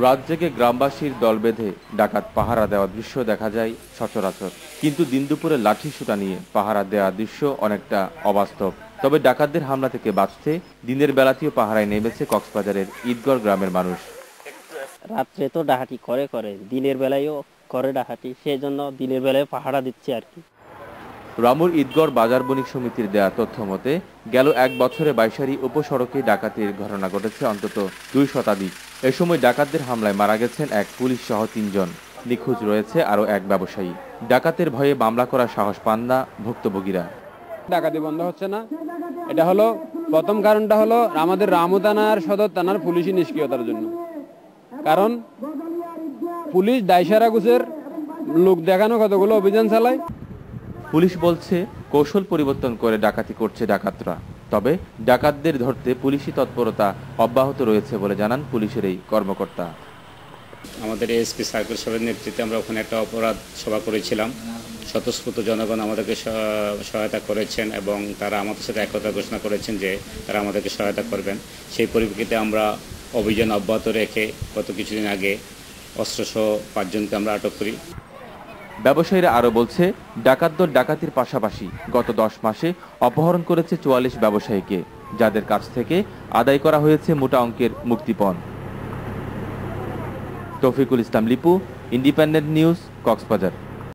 রাত জেগে গ্রামবাসীর দল বেঁধে ডাকাত পাহারা দেওয়া দৃশ্য দেখা যায় সচরাচর, কিন্তু দিন দুপুরে লাঠি সোঁটা নিয়ে পাহারা দেওয়া দৃশ্য অনেকটা অবাস্তব। তবে ডাকাতদের হামলা থেকে বাঁচতে দিনের বেলাতেও পাহারায় নেমেছে কক্সবাজারের ঈদগড় গ্রামের মানুষ। রাত্রে তো ডাকাতি করে দিনের বেলায়ও করে ডাকাতি, সেই জন্য দিনের বেলায় পাহারা দিচ্ছে আর কি। রামুর ঈদগড় বাজার বণিক সমিতির দেয়া তথ্য মতে গেল এক বছরে বাইশারি উপসড়কে ডাকাতির ঘটনা ঘটেছে অন্তত 2 শতাধিক। এ সময় ডাকাতদের হামলায় মারা গেছেন এক পুলিশ সহ 3 জন। নিখোঁজ রয়েছে আরও এক ব্যবসায়ী। ডাকাতের ভয়ে মামলা করার সাহস পান না ভুক্তভোগীরা। ডাকাতি বন্ধ হচ্ছে না, এটা হলো প্রথম কারণটা হলো আমাদের রামু থানার সদর থানার পুলিশি নিষ্ক্রিয়তার জন্য। কারণ পুলিশ দায়সারা গুছের লোক দেখানো কতগুলো অভিযান চালায়। পুলিশ বলছে কৌশল পরিবর্তন করে ডাকাতি করছে ডাকাতরা। তবে ডাকাতদের ধরতে পুলিশি তৎপরতা অব্যাহত রয়েছে বলে জানান পুলিশের এই কর্মকর্তা। আমাদের এএসপি সার্কেল সাহেবের নেতৃত্বে আমরা ওখানে একটা অপরাধ সভা করেছিলাম। স্বতঃস্ফূর্ত জনগণ আমাদেরকে সহায়তা করেছেন এবং তারা আমাদের সাথে একতা ঘোষণা করেছেন যে তারা আমাদেরকে সহায়তা করবেন। সেই পরিপ্রেক্ষিতে আমরা অভিযান অব্যাহত রেখে গত কিছুদিন আগে অস্ত্রসহ 5 জনকে আমরা আটক করি। ব্যবসায়ীরা আরও বলছে ডাকাতদল ডাকাতির পাশাপাশি গত 10 মাসে অপহরণ করেছে 44 ব্যবসায়ীকে, যাদের কাছ থেকে আদায় করা হয়েছে মোটা অঙ্কের মুক্তিপণ। তৌফিকুল ইসলাম লিপু, ইন্ডিপেন্ডেন্ট নিউজ, কক্সবাজার।